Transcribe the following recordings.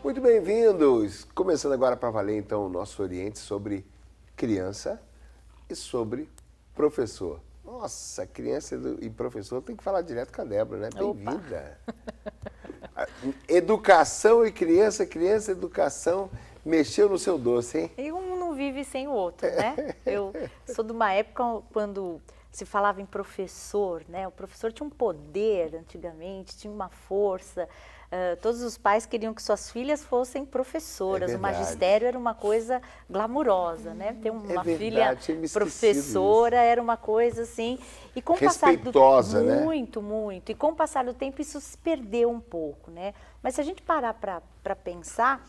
Muito bem-vindos! Começando agora para valer, então, o nosso Oriente sobre criança e sobre professor. Nossa, criança e professor tem que falar direto com a Débora, né? Bem-vinda! Educação e criança, criança e educação, mexeu no seu doce, hein? E um não vive sem o outro, né? Eu sou de uma época quando se falava em professor, né? O professor tinha um poder antigamente, tinha uma força. Todos os pais queriam que suas filhas fossem professoras. O magistério era uma coisa glamurosa, né? Ter uma filha professora era uma coisa assim. E com o passar do tempo, muito. E com o passar do tempo isso se perdeu um pouco, né? Mas se a gente parar para pensar,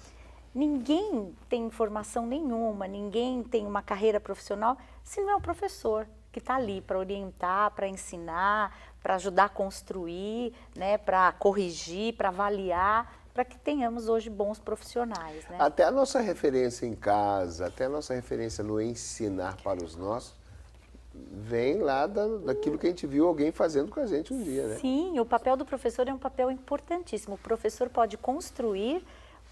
ninguém tem formação nenhuma, ninguém tem uma carreira profissional se não é o professor que está ali para orientar, para ensinar, para ajudar a construir, né, para corrigir, para avaliar, para que tenhamos hoje bons profissionais, né? Até a nossa referência em casa, até a nossa referência no ensinar para os nossos, vem lá daquilo que a gente viu alguém fazendo com a gente um dia, né? Sim, o papel do professor é um papel importantíssimo. O professor pode construir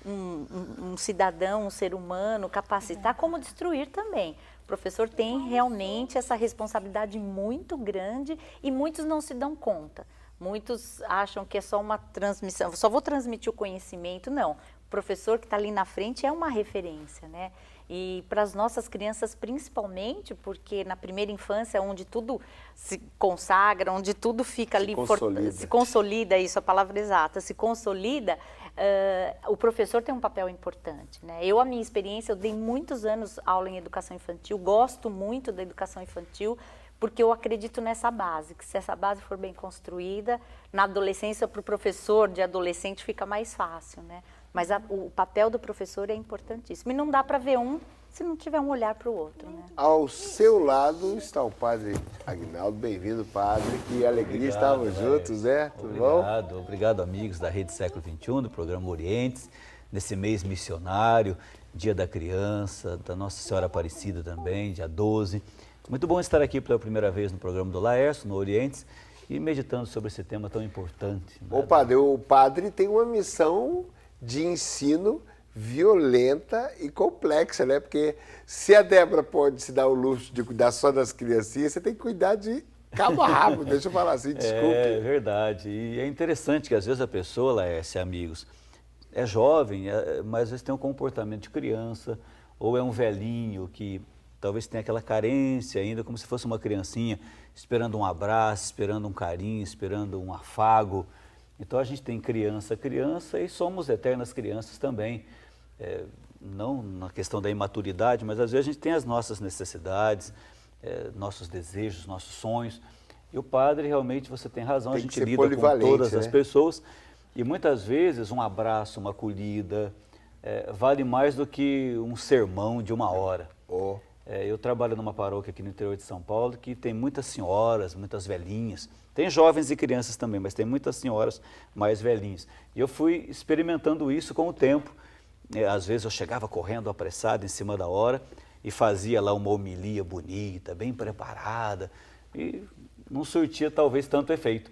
um cidadão, um ser humano, capacitar, como destruir também. O professor tem realmente essa responsabilidade muito grande e muitos não se dão conta. Muitos acham que é só uma transmissão, só vou transmitir o conhecimento. Não, o professor que está ali na frente é uma referência, né? E para as nossas crianças principalmente, porque na primeira infância, onde tudo se consagra, onde tudo fica ali, se consolida, isso, a palavra exata, se consolida, o professor tem um papel importante, né? A minha experiência, eu dei muitos anos aula em educação infantil, gosto muito da educação infantil, porque eu acredito nessa base, que se essa base for bem construída, na adolescência para o professor de adolescente fica mais fácil, né? Mas o papel do professor é importantíssimo. E não dá para ver um se não tiver um olhar para o outro, né? Ao seu lado está o padre Aguinaldo. Bem-vindo, padre. Que alegria estarmos juntos, né? Tudo bom? Obrigado, amigos da Rede Século XXI, do programa Orientes, nesse mês missionário, Dia da Criança, da Nossa Senhora Aparecida também, dia 12. Muito bom estar aqui pela primeira vez no programa do Laércio, no Orientes, e meditando sobre esse tema tão importante. Né? O padre tem uma missão de ensino violenta e complexa, né? Porque se a Débora pode se dar o luxo de cuidar só das criancinhas, você tem que cuidar de cabo a rabo, deixa eu falar assim, desculpe. É verdade, e é interessante que às vezes a pessoa, Laércio, amigos, é jovem, mas às vezes tem um comportamento de criança, ou é um velhinho que talvez tenha aquela carência ainda, como se fosse uma criancinha, esperando um abraço, esperando um carinho, esperando um afago. Então a gente tem criança e somos eternas crianças também. Não na questão da imaturidade, mas às vezes a gente tem as nossas necessidades, nossos desejos, nossos sonhos. E o padre, realmente, você tem razão, a gente lida com todas as pessoas. E muitas vezes um abraço, uma acolhida, vale mais do que um sermão de uma hora. Eu trabalho numa paróquia aqui no interior de São Paulo que tem muitas senhoras, muitas velhinhas. Tem jovens e crianças também, mas tem muitas senhoras mais velhinhas. E eu fui experimentando isso com o tempo. Às vezes eu chegava correndo apressado em cima da hora e fazia lá uma homilia bonita, bem preparada, e não surtia talvez tanto efeito.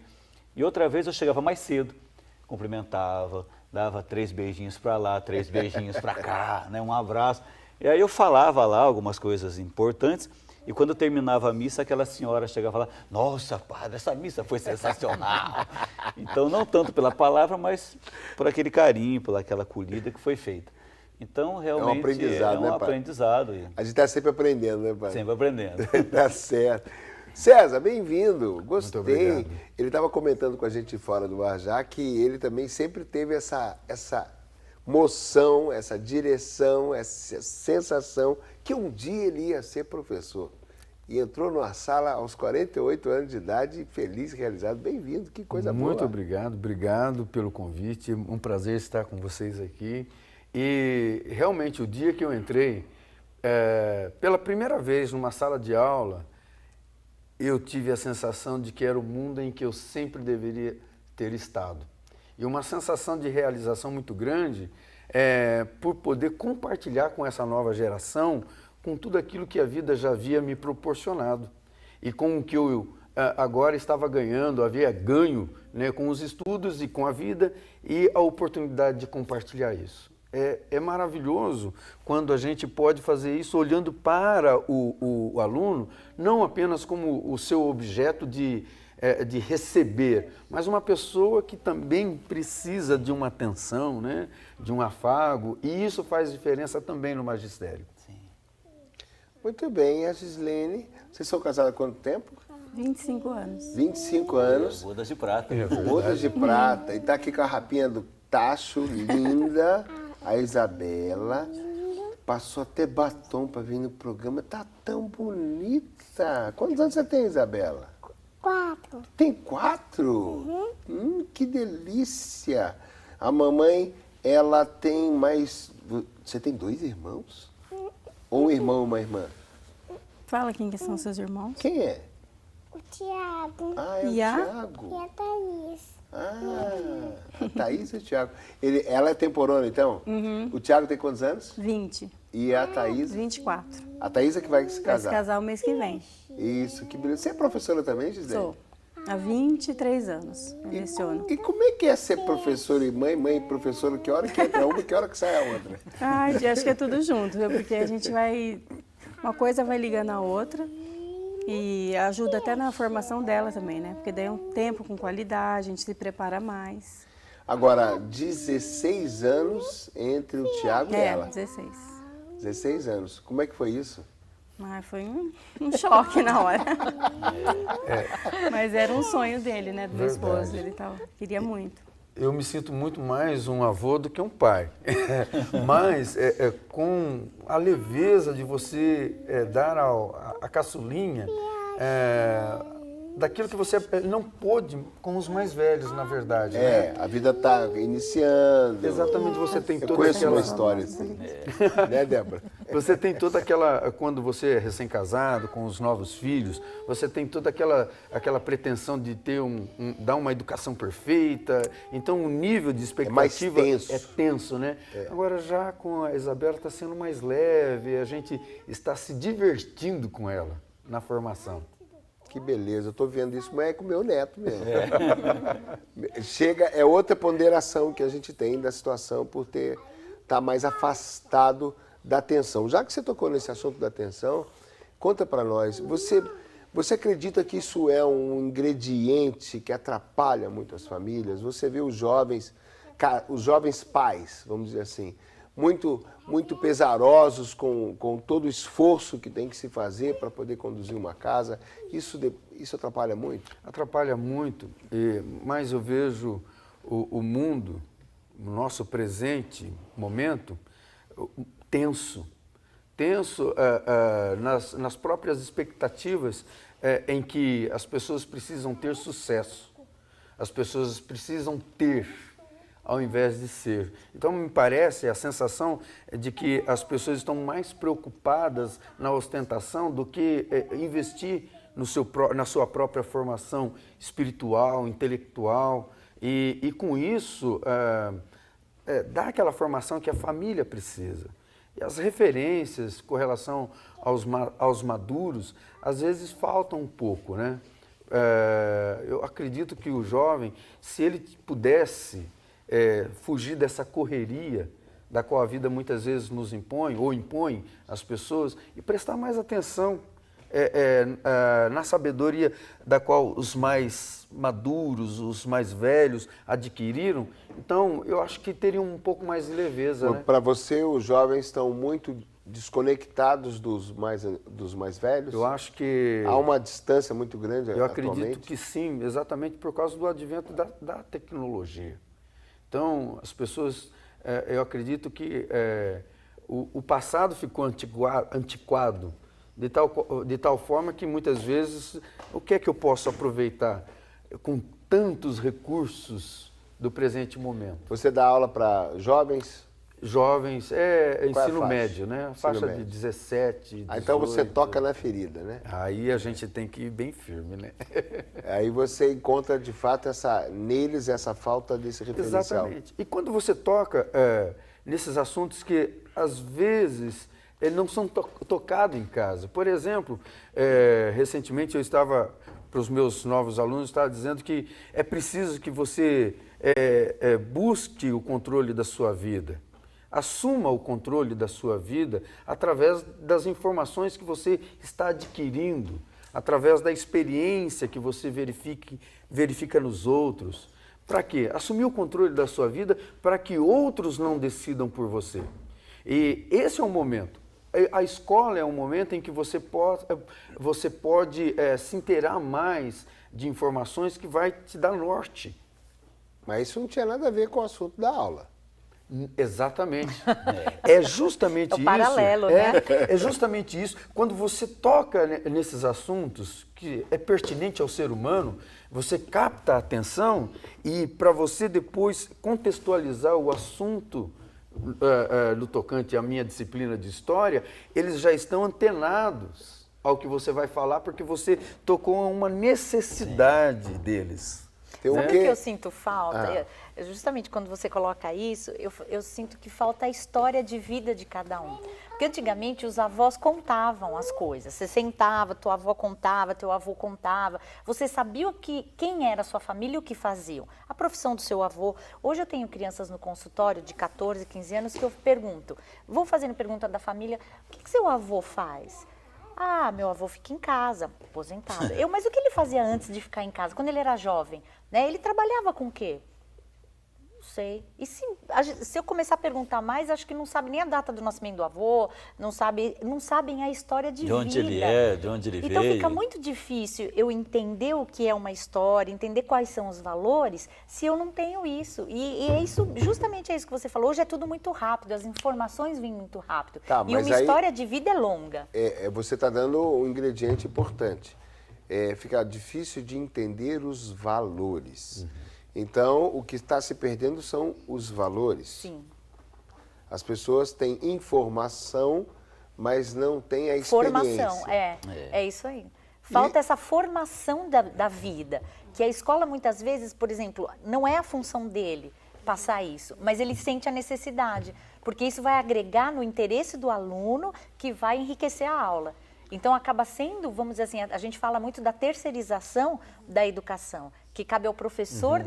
E outra vez eu chegava mais cedo, cumprimentava, dava 3 beijinhos para lá, 3 beijinhos para cá, né, um abraço. E aí eu falava lá algumas coisas importantes, e quando eu terminava a missa, aquela senhora chegava lá, nossa, padre, essa missa foi sensacional. Então, não tanto pela palavra, mas por aquele carinho, por aquela acolhida que foi feita. Então, realmente, é um aprendizado. A gente está sempre aprendendo, né, padre? Sempre aprendendo. Tá certo. César, bem-vindo. Gostei. Muito obrigado. Ele estava comentando com a gente fora do ar já que ele também sempre teve essa moção, essa direção, essa sensação que um dia ele ia ser professor. E entrou numa sala aos 48 anos de idade, feliz, realizado. Bem-vindo, que coisa boa. Muito obrigado pelo convite, um prazer estar com vocês aqui. E realmente o dia que eu entrei, pela primeira vez numa sala de aula, eu tive a sensação de que era o mundo em que eu sempre deveria ter estado. E uma sensação de realização muito grande por poder compartilhar com essa nova geração com tudo aquilo que a vida já havia me proporcionado e com o que eu agora estava ganhando, havia ganho, né, com os estudos e com a vida e a oportunidade de compartilhar isso. É maravilhoso quando a gente pode fazer isso olhando para o aluno, não apenas como o seu objeto de receber, mas uma pessoa que também precisa de uma atenção, né? De um afago, e isso faz diferença também no magistério. Sim. Muito bem, a Gislene. Vocês são casados há quanto tempo? 25 anos. 25 anos. Bodas de prata. Bodas de prata. E tá aqui com a rapinha do tacho, linda. A Isabela. Passou até batom para vir no programa. Tá tão bonita. Quantos anos você tem, Isabela? 4. Tem 4? Que delícia. A mamãe, ela tem mais... Você tem 2 irmãos? Ou um irmão e uma irmã? Fala quem que são seus irmãos. Quem é? O Thiago Ah, é o E a? Thiago. e a Thaís. Ah, a Thaís e o Thiago. Ela é temporona, então? O Thiago tem quantos anos? 20, E a Thaís? 24. A Thaís é que vai se Vai se casar. casar o mês que vem. Isso, que beleza. Você é professora também, Gisele? Sou. Há 23 anos. Eu leciono. E como é que é ser professora e mãe e professora? Que hora que entra uma, que hora que sai a outra? Ai, acho que é tudo junto, viu? Porque a gente vai... Uma coisa vai ligando a outra e ajuda até na formação dela também, né? Porque daí é um tempo com qualidade, a gente se prepara mais. Agora, 16 anos entre o Thiago e ela. 16. 16 anos. Como é que foi isso? Mas foi um choque na hora. Mas era um sonho dele, né? Do meu esposo. Ele queria muito. Eu me sinto muito mais um avô do que um pai. Mas com a leveza de você dar a caçulinha daquilo que você não pôde com os mais velhos, na verdade. Né? A vida está iniciando. Exatamente, você tem Eu toda conheço aquela... uma história assim. Né, Débora? Você tem toda aquela, quando você é recém-casado, com os novos filhos, você tem toda aquela pretensão de ter dar uma educação perfeita, então o nível de expectativa tenso. é tenso, né? Agora já com a Isabela está sendo mais leve, a gente está se divertindo com ela na formação. Que beleza, eu estou vendo isso, mas é com o meu neto mesmo. Chega, é outra ponderação que a gente tem da situação por estar mais afastado da atenção. Já que você tocou nesse assunto da atenção, conta para nós, você acredita que isso é um ingrediente que atrapalha muito as famílias? Você vê os jovens pais, vamos dizer assim, muito pesarosos com todo o esforço que tem que se fazer para poder conduzir uma casa. Isso atrapalha muito? Atrapalha muito, mas eu vejo o mundo, o nosso presente momento, tenso nas próprias expectativas em que as pessoas precisam ter sucesso, as pessoas precisam ter, ao invés de ser. Então, me parece, a sensação de que as pessoas estão mais preocupadas na ostentação do que investir na sua própria formação espiritual, intelectual, e com isso, dar aquela formação que a família precisa. E as referências com relação aos maduros, às vezes faltam um pouco, né? Eu acredito que o jovem, se ele pudesse fugir dessa correria da qual a vida muitas vezes nos impõe, ou impõe às pessoas, e prestar mais atenção na sabedoria da qual os mais maduros, os mais velhos adquiriram, então eu acho que teriam um pouco mais de leveza. Né? Para você, os jovens estão muito desconectados dos mais velhos? Eu acho que... Há uma distância muito grande Eu atualmente? acredito que sim, exatamente por causa do advento da tecnologia. Então, as pessoas, eu acredito que o passado ficou antiquado, de tal forma que muitas vezes, o que é que eu posso aproveitar com tantos recursos do presente momento? Você dá aula para jovens? Jovens, Qual é a ensino faixa? médio, né? Ensino Faixa médio. de 17, 18. Então você toca na ferida, né? Aí a gente tem que ir bem firme, né? Aí você encontra de fato neles essa falta desse referencial. Exatamente. E quando você toca nesses assuntos que às vezes não são tocados em casa. Por exemplo, recentemente eu estava, para os meus novos alunos, estava dizendo que é preciso que você busque o controle da sua vida. Assuma o controle da sua vida através das informações que você está adquirindo, através da experiência que você verifica nos outros. Para quê? Assumir o controle da sua vida para que outros não decidam por você. E esse é o momento. A escola é um momento em que você pode se inteirar mais de informações que vai te dar norte. Mas isso não tinha nada a ver com o assunto da aula. Exatamente. É justamente isso. Paralelo, né? É justamente isso. Quando você toca nesses assuntos que é pertinente ao ser humano, você capta a atenção e para você depois contextualizar o assunto no tocante à minha disciplina de história, eles já estão antenados ao que você vai falar porque você tocou a uma necessidade deles. Tem Sabe o quê? que eu sinto falta? Justamente quando você coloca isso, eu sinto que falta a história de vida de cada um. Porque antigamente os avós contavam as coisas. Você sentava, tua avó contava, teu avô contava. Você sabia quem era a sua família e o que faziam. A profissão do seu avô. Hoje eu tenho crianças no consultório de 14, 15 anos que eu pergunto. Vou fazendo pergunta da família, o que seu avô faz? Ah, meu avô fica em casa, aposentado. Mas o que ele fazia antes de ficar em casa, quando ele era jovem? Né? Ele trabalhava com o quê? Não sei. E se eu começar a perguntar mais, acho que não sabe nem a data do nascimento do avô, não sabem a história de onde vida. ele é, de onde ele veio. Então fica muito difícil eu entender o que é uma história, entender quais são os valores, se eu não tenho isso. E é isso, justamente é isso que você falou. Hoje é tudo muito rápido, as informações vêm muito rápido. Tá, e mas uma aí, história de vida é longa. Você está dando um ingrediente importante. Fica difícil de entender os valores. Então, o que está se perdendo são os valores. Sim. As pessoas têm informação, mas não têm a experiência. Formação, é isso aí. Falta essa formação da vida, que a escola muitas vezes, por exemplo, não é a função dele passar isso, mas ele sente a necessidade, porque isso vai agregar no interesse do aluno que vai enriquecer a aula. Então, acaba sendo, vamos dizer assim, a gente fala muito da terceirização da educação, que cabe ao professor,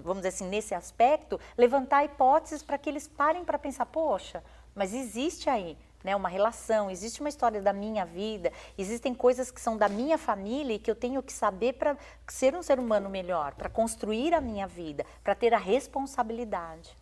vamos dizer assim, nesse aspecto, levantar hipóteses para que eles parem para pensar, poxa, mas existe aí, né, uma relação, existe uma história da minha vida, existem coisas que são da minha família e que eu tenho que saber para ser um ser humano melhor, para construir a minha vida, para ter a responsabilidade.